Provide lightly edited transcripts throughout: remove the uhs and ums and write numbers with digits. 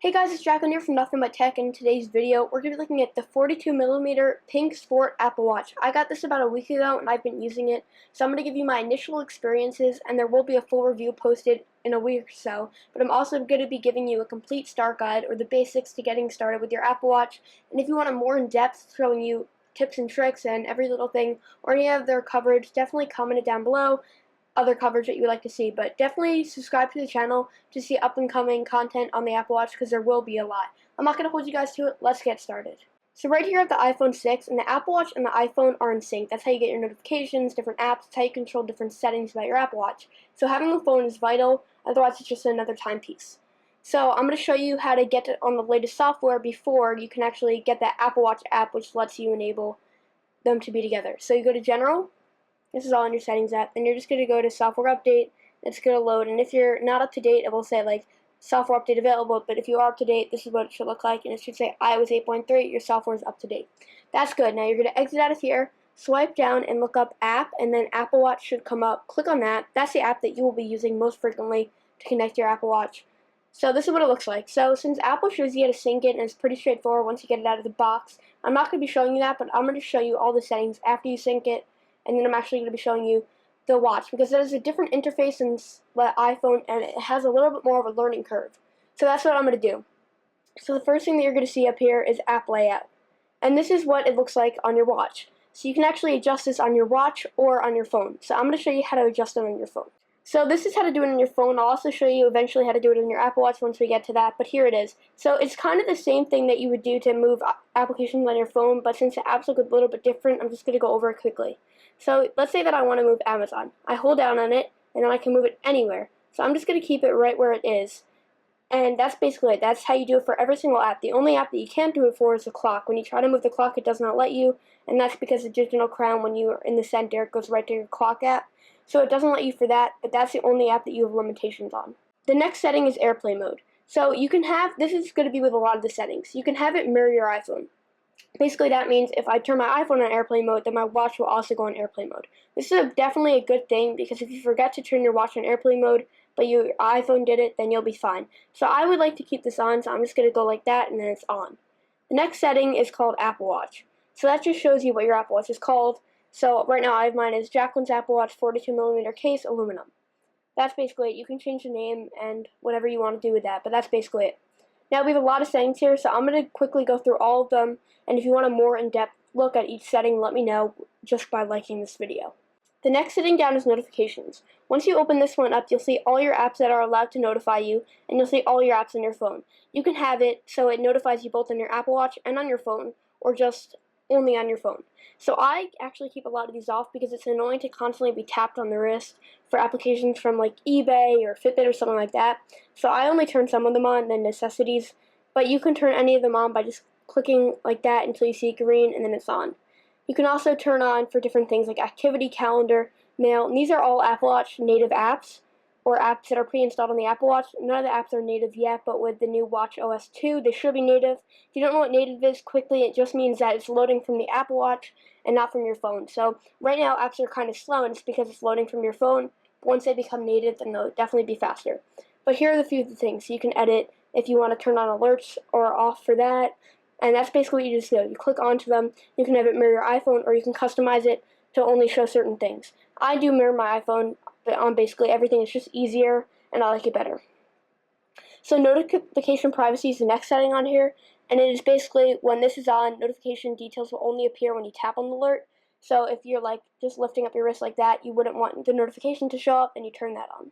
Hey guys, it's Jacqueline here from Nothing But Tech, and in today's video, we're going to be looking at the 42mm Pink Sport Apple Watch. I got this about a week ago, and I've been using it, so I'm going to give you my initial experiences, and there will be a full review posted in a week or so, but I'm also going to be giving you a complete start guide, or the basics to getting started with your Apple Watch, and if you want a more in-depth showing you tips and tricks and every little thing, or any of their coverage, definitely comment it down below. Other coverage that you would like to see, but definitely subscribe to the channel to see up and coming content on the Apple Watch because there will be a lot. I'm not going to hold you guys to it. Let's get started. So right here I have the iPhone 6, and the Apple Watch and the iPhone are in sync. That's how you get your notifications, different apps. That's how you control different settings about your Apple Watch. So having the phone is vital, otherwise it's just another timepiece. So I'm going to show you how to get it on the latest software before you can actually get that Apple Watch app, which lets you enable them to be together. So you go to General. This is all in your settings app. Then you're just going to go to software update. It's going to load, and if you're not up to date, it will say like software update available, but if you are up to date, this is what it should look like, and it should say iOS 8.3, your software is up to date. That's good. Now you're going to exit out of here, swipe down, and look up app, and then Apple Watch should come up. Click on that. That's the app that you will be using most frequently to connect your Apple Watch. So this is what it looks like. So since Apple shows you how to sync it, and it's pretty straightforward once you get it out of the box, I'm not going to be showing you that, but I'm going to show you all the settings after you sync it, and then I'm actually going to be showing you the watch, because there's a different interface in the iPhone, and it has a little bit more of a learning curve. So that's what I'm going to do. So the first thing that you're going to see up here is app layout, and this is what it looks like on your watch. So you can actually adjust this on your watch or on your phone. So I'm going to show you how to adjust it on your phone. So this is how to do it on your phone. I'll also show you eventually how to do it on your Apple Watch once we get to that, but here it is. So it's kind of the same thing that you would do to move applications on your phone, but since the apps look a little bit different, I'm just going to go over it quickly. So let's say that I want to move Amazon. I hold down on it, and then I can move it anywhere. So I'm just going to keep it right where it is. And that's basically it. That's how you do it for every single app. The only app that you can't do it for is the clock. When you try to move the clock, it does not let you, and that's because the digital crown, when you are in the center, it goes right to your clock app. So it doesn't let you for that, but that's the only app that you have limitations on. The next setting is airplane mode. So you can have, this is going to be with a lot of the settings, you can have it mirror your iPhone. Basically, that means if I turn my iPhone on airplane mode, then my watch will also go on airplane mode. This is definitely a good thing, because if you forget to turn your watch on airplane mode, but your iPhone did it, then you'll be fine. So I would like to keep this on, so I'm just going to go like that, and then it's on. The next setting is called Apple Watch. So that just shows you what your Apple Watch is called. So right now I have mine as Jacqueline's Apple Watch 42mm case aluminum. That's basically it. You can change the name and whatever you want to do with that, but that's basically it. Now we have a lot of settings here, so I'm going to quickly go through all of them, and if you want a more in-depth look at each setting, let me know just by liking this video. The next setting down is notifications. Once you open this one up, you'll see all your apps that are allowed to notify you, and you'll see all your apps on your phone. You can have it so it notifies you both on your Apple Watch and on your phone, or just only on your phone. So I actually keep a lot of these off because it's annoying to constantly be tapped on the wrist for applications from like eBay or Fitbit or something like that. So I only turn some of them on, the necessities, but you can turn any of them on by just clicking like that until you see green, and then it's on. You can also turn on for different things like activity, calendar, mail, and these are all Apple Watch native apps, or apps that are pre-installed on the Apple Watch. None of the apps are native yet, but with the new Watch OS 2, they should be native. If you don't know what native is, quickly, it just means that it's loading from the Apple Watch and not from your phone. So right now, apps are kind of slow, and it's because it's loading from your phone. Once they become native, then they'll definitely be faster. But here are the few things. You can edit if you want to turn on alerts or off for that, and that's basically what you just do. You click onto them, you can have it mirror your iPhone, or you can customize it to only show certain things. I do mirror my iPhone on basically everything. It's just easier, and I like it better. So notification privacy is the next setting on here, and it is basically when this is on, notification details will only appear when you tap on the alert. So if you're like just lifting up your wrist like that, you wouldn't want the notification to show up, and you turn that on.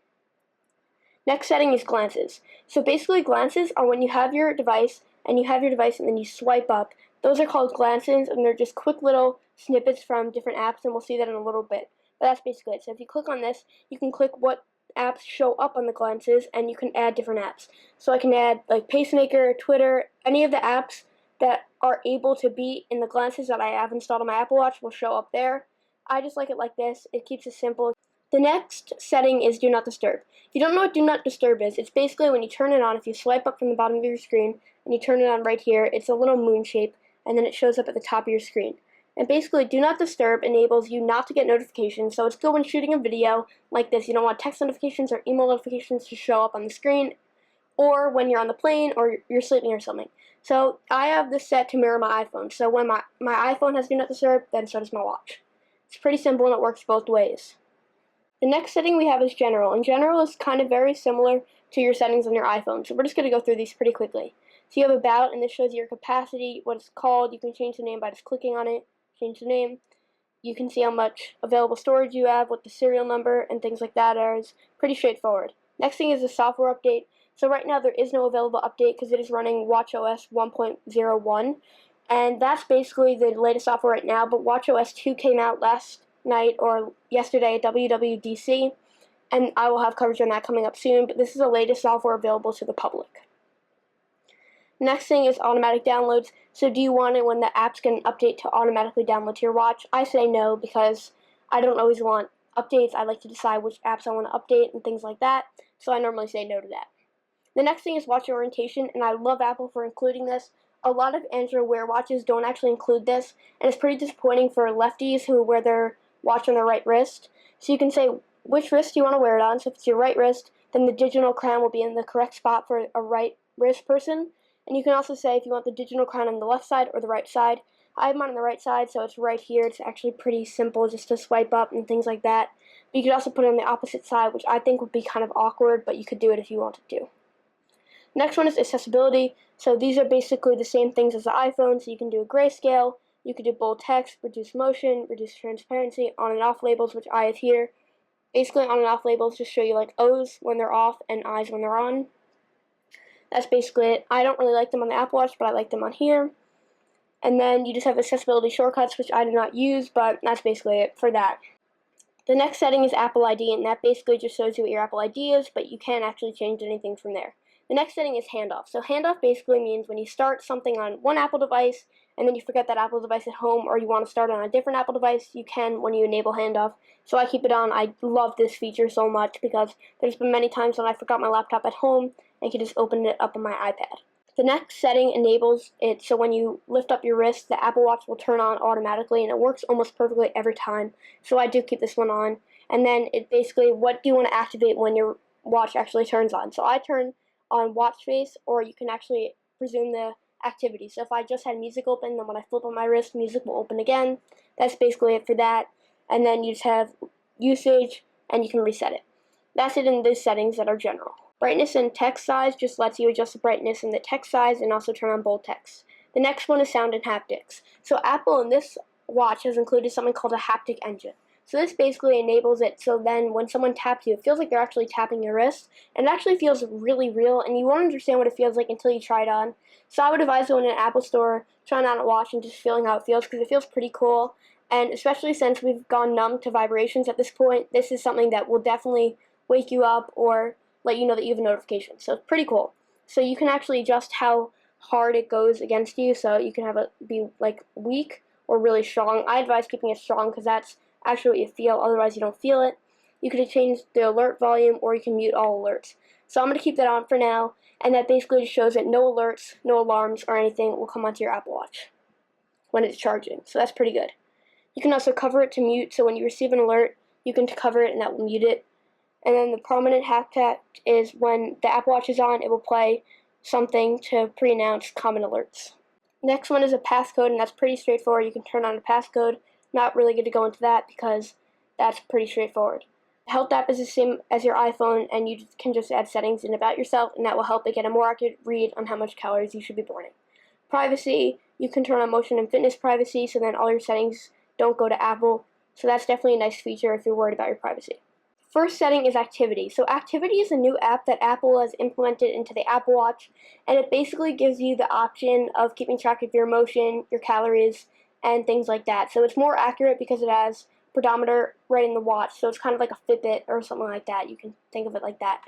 Next setting is glances. So basically glances are when you have your device, and then you swipe up. Those are called glances, and they're just quick little snippets from different apps, and we'll see that in a little bit. But that's basically it. So if you click on this, you can click what apps show up on the glances, and you can add different apps. So I can add like Pacemaker, Twitter, any of the apps that are able to be in the glances that I have installed on my Apple Watch will show up there. I just like it like this. It keeps it simple. The next setting is Do Not Disturb. If you don't know what Do Not Disturb is, it's basically when you turn it on, if you swipe up from the bottom of your screen, and you turn it on right here, it's a little moon shape, and then it shows up at the top of your screen. And basically, Do Not Disturb enables you not to get notifications, so it's good when shooting a video like this. You don't want text notifications or email notifications to show up on the screen, or when you're on the plane or you're sleeping or something. So I have this set to mirror my iPhone. So when my iPhone has Do Not Disturb, then so does my watch. It's pretty simple and it works both ways. The next setting we have is General, and General is kind of very similar to your settings on your iPhone, so we're just going to go through these pretty quickly. So you have About, and this shows you your capacity, what it's called. You can change the name by just clicking on it, change the name. You can see how much available storage you have, what the serial number, and things like that are. It's pretty straightforward. Next thing is the software update. So right now there is no available update because it is running watchOS 1.01, and that's basically the latest software right now, but watchOS 2 came out last night or yesterday at WWDC, and I will have coverage on that coming up soon, but this is the latest software available to the public. Next thing is automatic downloads. So do you want it when the apps get an update to automatically download to your watch? I say no because I don't always want updates. I like to decide which apps I want to update and things like that, so I normally say no to that. The next thing is watch orientation, and I love Apple for including this. A lot of Android Wear watches don't actually include this, and it's pretty disappointing for lefties who wear their watch on their right wrist. So you can say which wrist you want to wear it on. So if it's your right wrist, then the digital crown will be in the correct spot for a right wrist person. And you can also say if you want the digital crown on the left side or the right side. I have mine on the right side, so it's right here. It's actually pretty simple just to swipe up and things like that. But you could also put it on the opposite side, which I think would be kind of awkward, but you could do it if you wanted to. Next one is accessibility. So these are basically the same things as the iPhone. So you can do a grayscale, you can do bold text, reduce motion, reduce transparency, on and off labels, which I have here. Basically, on and off labels just show you like O's when they're off and I's when they're on. That's basically it. I don't really like them on the Apple Watch, but I like them on here. And then you just have accessibility shortcuts, which I do not use, but that's basically it for that. The next setting is Apple ID, and that basically just shows you what your Apple ID is, but you can't actually change anything from there. The next setting is handoff. So handoff basically means when you start something on one Apple device and then you forget that Apple device at home, or you want to start on a different Apple device, you can when you enable handoff. So I keep it on. I love this feature so much because there's been many times when I forgot my laptop at home and I can just open it up on my iPad. The next setting enables it so when you lift up your wrist, the Apple Watch will turn on automatically, and it works almost perfectly every time. So I do keep this one on. And then it basically, what do you want to activate when your watch actually turns on? So I turn on watch face, or you can actually resume the activity. So if I just had music open, then when I flip on my wrist, music will open again. That's basically it for that. And then you just have usage, and you can reset it. That's it in those settings that are general. Brightness and text size just lets you adjust the brightness and the text size and also turn on bold text. The next one is sound and haptics. So Apple in this watch has included something called a haptic engine. So this basically enables it so then when someone taps you, it feels like they're actually tapping your wrist, and it actually feels really real, and you won't understand what it feels like until you try it on. So I would advise going to an Apple store, trying on a watch, and just feeling how it feels, because it feels pretty cool. And especially since we've gone numb to vibrations at this point, this is something that will definitely wake you up or let you know that you have a notification. So it's pretty cool. So you can actually adjust how hard it goes against you, so you can have it be like weak or really strong. I advise keeping it strong because that's actually what you feel, otherwise you don't feel it. You can change the alert volume, or you can mute all alerts. So I'm going to keep that on for now, and that basically just shows that no alerts, no alarms, or anything will come onto your Apple Watch when it's charging. So that's pretty good. You can also cover it to mute, so when you receive an alert, you can cover it and that will mute it. And then the prominent haptic is when the Apple Watch is on, it will play something to pre-announce common alerts. Next one is a passcode, and that's pretty straightforward. You can turn on a passcode. Not really good to go into that because that's pretty straightforward. The health app is the same as your iPhone, and you can just add settings in about yourself, and that will help it get a more accurate read on how much calories you should be burning. Privacy, you can turn on motion and fitness privacy, so then all your settings don't go to Apple. So that's definitely a nice feature if you're worried about your privacy. First setting is activity. So activity is a new app that Apple has implemented into the Apple Watch, and it basically gives you the option of keeping track of your motion, your calories, and things like that. So it's more accurate because it has pedometer right in the watch, so it's kind of like a Fitbit or something like that. You can think of it like that.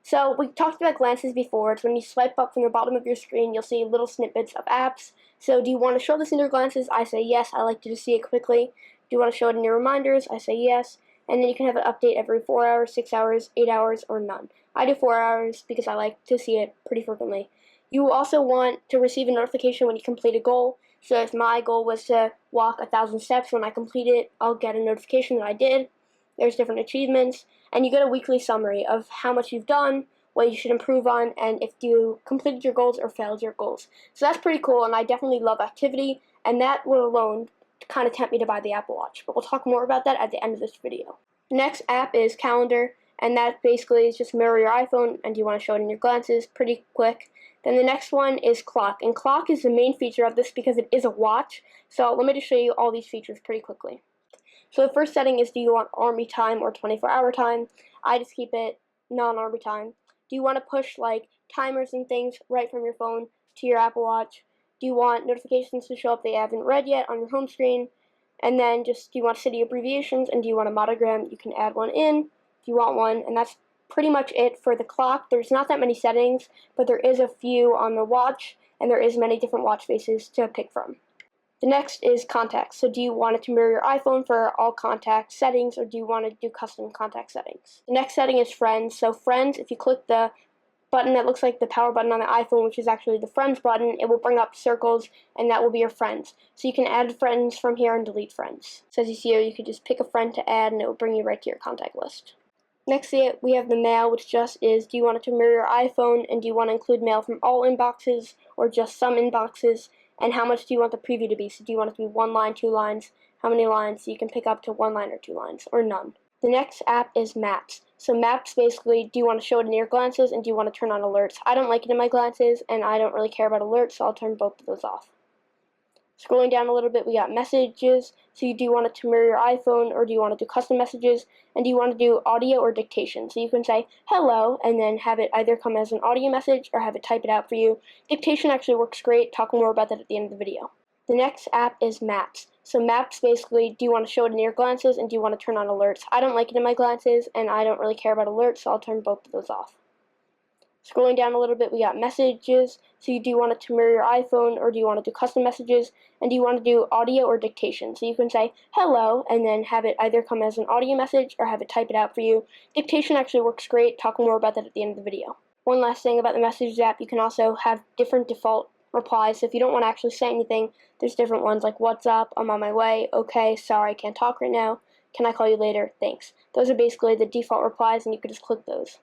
So we talked about glances before. It's when you swipe up from the bottom of your screen, you'll see little snippets of apps. So do you want to show this in your glances? I say yes. I like to just see it quickly. Do you want to show it in your reminders? I say yes. And then you can have an update every 4 hours, 6 hours, 8 hours, or none. I do 4 hours because I like to see it pretty frequently. You will also want to receive a notification when you complete a goal. So if my goal was to walk 1,000 steps, when I complete it, I'll get a notification that I did. There's different achievements, and you get a weekly summary of how much you've done, what you should improve on, and if you completed your goals or failed your goals. So that's pretty cool, and I definitely love activity, and that will alone kind of tempt me to buy the Apple Watch. But we'll talk more about that at the end of this video. The next app is Calendar, and that basically is just mirror your iPhone, and you want to show it in your glances pretty quick. Then the next one is Clock, and Clock is the main feature of this because it is a watch. So let me just show you all these features pretty quickly. So the first setting is, do you want Army time or 24-hour time? I just keep it non-Army time. Do you want to push like timers and things right from your phone to your Apple Watch? Do you want notifications to show up that you haven't read yet on your home screen? And then just, do you want city abbreviations, and do you want a monogram? You can add one in if you want one, and that's pretty much it for the clock. There's not that many settings, but there is a few on the watch, and there is many different watch faces to pick from. The next is contacts. So do you want it to mirror your iPhone for all contact settings, or do you want to do custom contact settings? The next setting is friends. So friends, if you click the button that looks like the power button on the iPhone, which is actually the friends button, it will bring up circles, and that will be your friends. So you can add friends from here and delete friends. So as you see here, you can just pick a friend to add, and it will bring you right to your contact list. Next, we have the mail, which just is, do you want it to mirror your iPhone, and do you want to include mail from all inboxes or just some inboxes? And how much do you want the preview to be? So do you want it to be 1 line, 2 lines? How many lines? So you can pick up to 1 line or 2 lines, or none. The next app is Maps. So Maps basically, do you want to show it in your glances, and do you want to turn on alerts? I don't like it in my glances, and I don't really care about alerts, so I'll turn both of those off. Scrolling down a little bit, we got messages. So you do want it to mirror your iPhone, or do you want to do custom messages? And do you want to do audio or dictation? So you can say hello, and then have it either come as an audio message or have it type it out for you. Dictation actually works great. Talk more about that at the end of the video. The next app is Maps. So Maps basically, do you want to show it in your glances, and do you want to turn on alerts? I don't like it in my glances, and I don't really care about alerts, so I'll turn both of those off. Scrolling down a little bit, we got messages. So you do want it to mirror your iPhone, or do you want to do custom messages? And do you want to do audio or dictation? So you can say hello, and then have it either come as an audio message or have it type it out for you. Dictation actually works great. Talk more about that at the end of the video. One last thing about the Messages app, you can also have different default replies. So if you don't want to actually say anything, there's different ones like what's up, I'm on my way, okay, sorry, I can't talk right now, can I call you later, thanks. Those are basically the default replies, and you can just click those.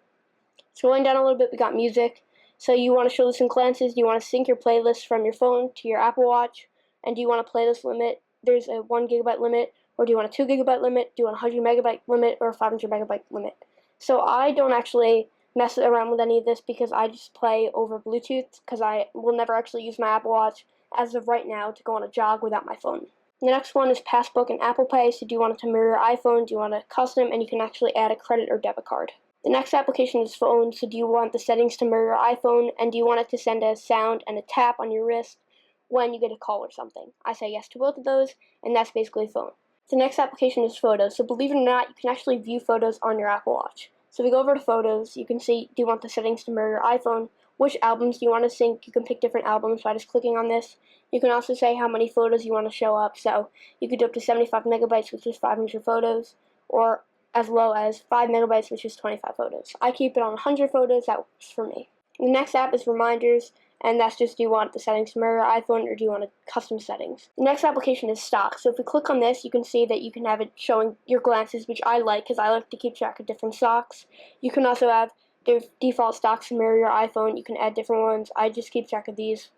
Scrolling down a little bit, we got music. So you want to show this in glances. Do you want to sync your playlist from your phone to your Apple Watch? And do you want a playlist limit? There's a 1 GB limit, or do you want a 2 GB limit? Do you want a 100 MB limit, or a 500 MB limit? So I don't actually mess around with any of this because I just play over Bluetooth, because I will never actually use my Apple Watch as of right now to go on a jog without my phone. The next one is Passbook and Apple Pay. So do you want it to mirror your iPhone? Do you want a custom? And you can actually add a credit or debit card. The next application is Phone. So do you want the settings to mirror your iPhone, and do you want it to send a sound and a tap on your wrist when you get a call or something? I say yes to both of those, and that's basically Phone. The next application is Photos. So believe it or not, you can actually view photos on your Apple Watch. So if we go over to Photos, you can see, do you want the settings to mirror your iPhone? Which albums do you want to sync? You can pick different albums by just clicking on this. You can also say how many photos you want to show up. So you could do up to 75 megabytes, which is 500 photos, or as low as 5 megabytes, which is 25 photos. I keep it on 100 photos, that works for me. The next app is Reminders, and that's just, do you want the settings to mirror your iPhone, or do you want custom settings? The next application is Stock. So if we click on this, you can see that you can have it showing your glances, which I like because I like to keep track of different stocks. You can also have default stocks to mirror your iPhone. You can add different ones. I just keep track of these.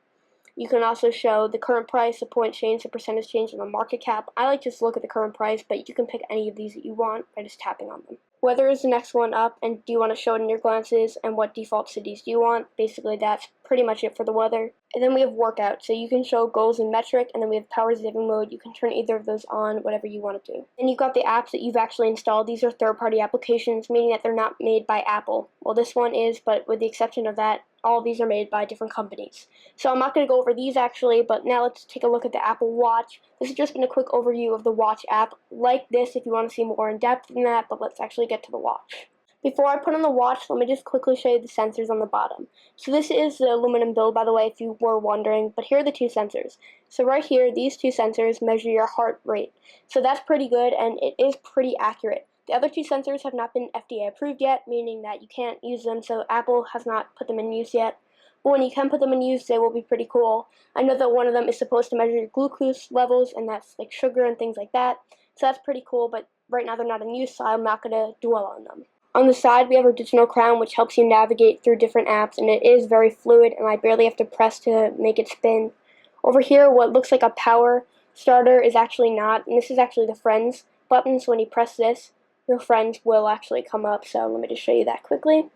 You can also show the current price, the point change, the percentage change, and the market cap. I like just to look at the current price, but you can pick any of these that you want by just tapping on them. Weather is the next one up, and do you want to show it in your glances, and what default cities do you want? Basically, that's pretty much it for the weather. And then we have workout, so you can show goals and metric, and then we have power saving mode. You can turn either of those on, whatever you want to do. And you've got the apps that you've actually installed. These are third-party applications, meaning that they're not made by Apple. Well, this one is, but with the exception of that, all of these are made by different companies. So I'm not going to go over these actually, but now let's take a look at the Apple Watch. This has just been a quick overview of the Watch app. Like this if you want to see more in depth than that, but let's actually get to the watch. Before I put on the watch, let me just quickly show you the sensors on the bottom. So this is the aluminum build, by the way, if you were wondering, but here are the two sensors. So right here, these two sensors measure your heart rate. So that's pretty good, and it is pretty accurate. The other two sensors have not been FDA approved yet, meaning that you can't use them, so Apple has not put them in use yet. But when you can put them in use, they will be pretty cool. I know that one of them is supposed to measure your glucose levels, and that's like sugar and things like that. So that's pretty cool, but right now they're not in use, so I'm not going to dwell on them. On the side, we have our digital crown, which helps you navigate through different apps, and it is very fluid, and I barely have to press to make it spin. Over here, what looks like a power starter is actually not, and this is actually the friends button, so when you press this, your friends will actually come up. So let me just show you that quickly.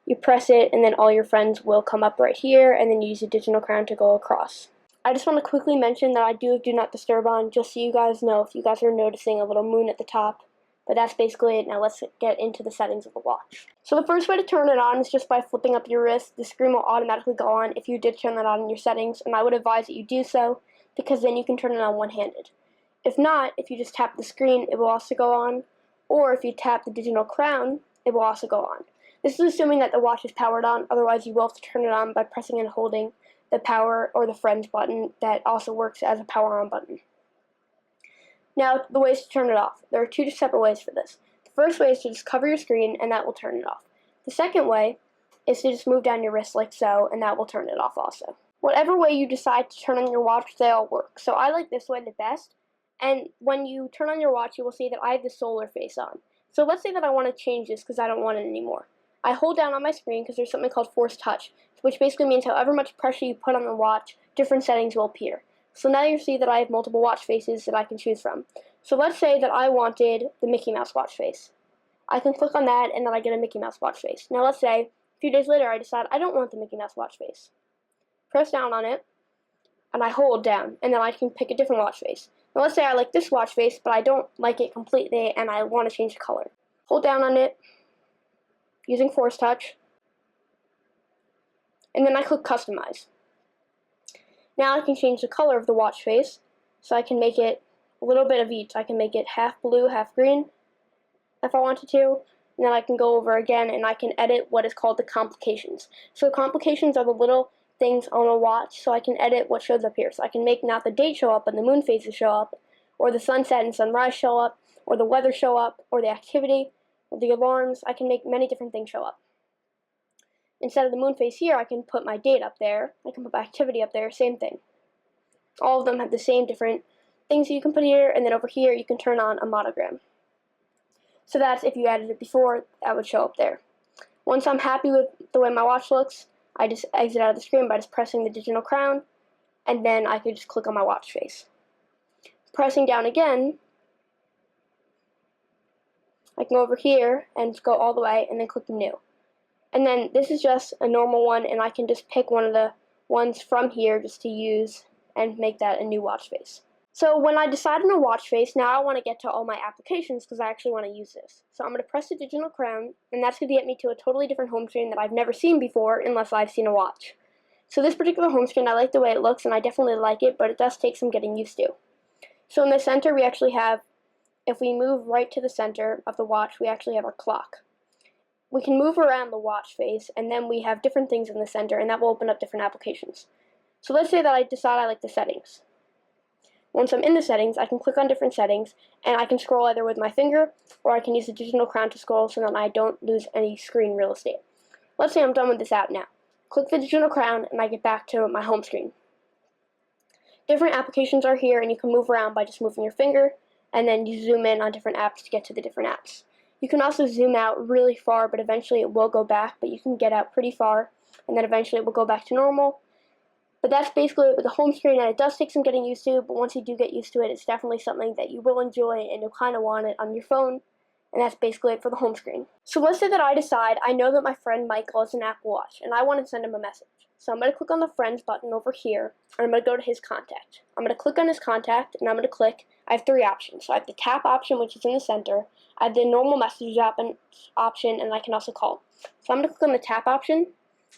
You press it, and then all your friends will come up right here, and then you use the digital crown to go across. I just want to quickly mention that I do have Do Not Disturb on, just so you guys know if you guys are noticing a little moon at the top. But that's basically it. Now let's get into the settings of the watch. So the first way to turn it on is just by flipping up your wrist. The screen will automatically go on if you did turn that on in your settings, and I would advise that you do so, because then you can turn it on one-handed. If not, if you just tap the screen, it will also go on, or if you tap the digital crown, it will also go on. This is assuming that the watch is powered on, otherwise you will have to turn it on by pressing and holding the power or the friends button that also works as a power on button. Now, the ways to turn it off. There are two separate ways for this. The first way is to just cover your screen, and that will turn it off. The second way is to just move down your wrist like so, and that will turn it off also. Whatever way you decide to turn on your watch, they all work. So I like this way the best, and when you turn on your watch, you will see that I have the solar face on. So let's say that I want to change this because I don't want it anymore. I hold down on my screen because there's something called force touch, which basically means however much pressure you put on the watch, different settings will appear. So now you see that I have multiple watch faces that I can choose from. So let's say that I wanted the Mickey Mouse watch face. I can click on that and then I get a Mickey Mouse watch face. Now let's say a few days later I decide I don't want the Mickey Mouse watch face. Press down on it and I hold down and then I can pick a different watch face. Now let's say I like this watch face but I don't like it completely and I want to change the color. Hold down on it using force touch and then I click customize. Now I can change the color of the watch face, so I can make it a little bit of each. I can make it half blue, half green, if I wanted to. And then I can go over again and I can edit what is called the complications. So complications are the little things on a watch, so I can edit what shows up here. So I can make not the date show up, but the moon phases show up, or the sunset and sunrise show up, or the weather show up, or the activity, or the alarms. I can make many different things show up. Instead of the moon phase here, I can put my date up there. I can put my activity up there, same thing. All of them have the same different things that you can put here, and then over here you can turn on a monogram. So that's if you added it before, that would show up there. Once I'm happy with the way my watch looks, I just exit out of the screen by just pressing the digital crown, and then I could just click on my watch face. Pressing down again, I can go over here and go all the way and then click new. And then this is just a normal one, and I can just pick one of the ones from here just to use and make that a new watch face. So when I decide on a watch face, now I want to get to all my applications because I actually want to use this. So I'm going to press the digital crown, and that's going to get me to a totally different home screen that I've never seen before unless I've seen a watch. So this particular home screen, I like the way it looks, and I definitely like it, but it does take some getting used to. So in the center, we actually have, if we move right to the center of the watch, we actually have our clock. We can move around the watch face, and then we have different things in the center, and that will open up different applications. So let's say that I decide I like the settings. Once I'm in the settings, I can click on different settings, and I can scroll either with my finger, or I can use the digital crown to scroll so that I don't lose any screen real estate. Let's say I'm done with this app now. Click the digital crown, and I get back to my home screen. Different applications are here, and you can move around by just moving your finger, and then you zoom in on different apps to get to the different apps. You can also zoom out really far, but eventually it will go back, but you can get out pretty far, and then eventually it will go back to normal. But that's basically it with the home screen, and it does take some getting used to, but once you do get used to it, it's definitely something that you will enjoy, and you'll kind of want it on your phone, and that's basically it for the home screen. So let's say that I decide I know that my friend Michael has an Apple Watch, and I want to send him a message. So I'm going to click on the Friends button over here, and I'm going to go to his contact. I'm going to click on his contact, and I'm going to click. I have three options. So I have the tap option, which is in the center. I have the normal message option, and I can also call. So I'm going to click on the tap option,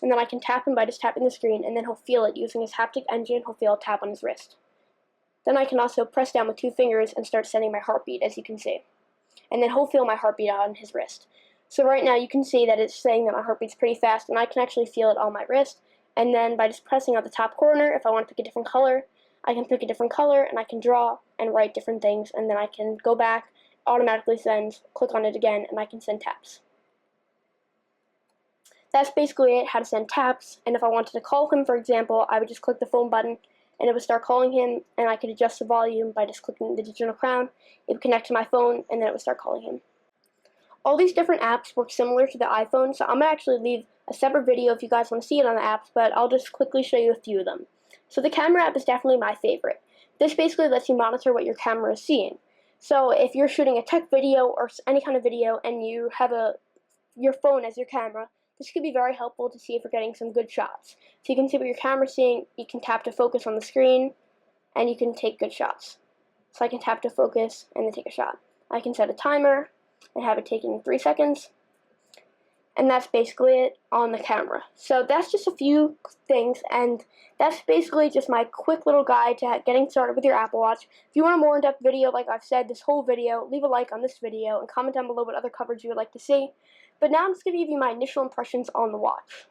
and then I can tap him by just tapping the screen, and then he'll feel it. Using his haptic engine, he'll feel a tap on his wrist. Then I can also press down with 2 fingers and start sending my heartbeat, as you can see. And then he'll feel my heartbeat on his wrist. So right now you can see that it's saying that my heartbeat's pretty fast, and I can actually feel it on my wrist. And then by just pressing on the top corner, if I want to pick a different color, I can pick a different color, and I can draw and write different things, and then I can go back, automatically sends, click on it again, and I can send taps. That's basically it, how to send taps. And if I wanted to call him, for example, I would just click the phone button, and it would start calling him, and I could adjust the volume by just clicking the digital crown. It would connect to my phone, and then it would start calling him. All these different apps work similar to the iPhone, so I'm going to actually leave a separate video if you guys want to see it on the apps, but I'll just quickly show you a few of them. So the camera app is definitely my favorite. This basically lets you monitor what your camera is seeing. So if you're shooting a tech video or any kind of video and you have your phone as your camera, this could be very helpful to see if you're getting some good shots. So you can see what your camera's seeing, you can tap to focus on the screen, and you can take good shots. So I can tap to focus and then take a shot. I can set a timer and have it taken in 3 seconds. And that's basically it on the camera. So that's just a few things, and that's basically just my quick little guide to getting started with your Apple Watch. If you want a more in-depth video, like I've said, this whole video, leave a like on this video and comment down below what other coverage you would like to see. But now I'm just going to give you my initial impressions on the watch.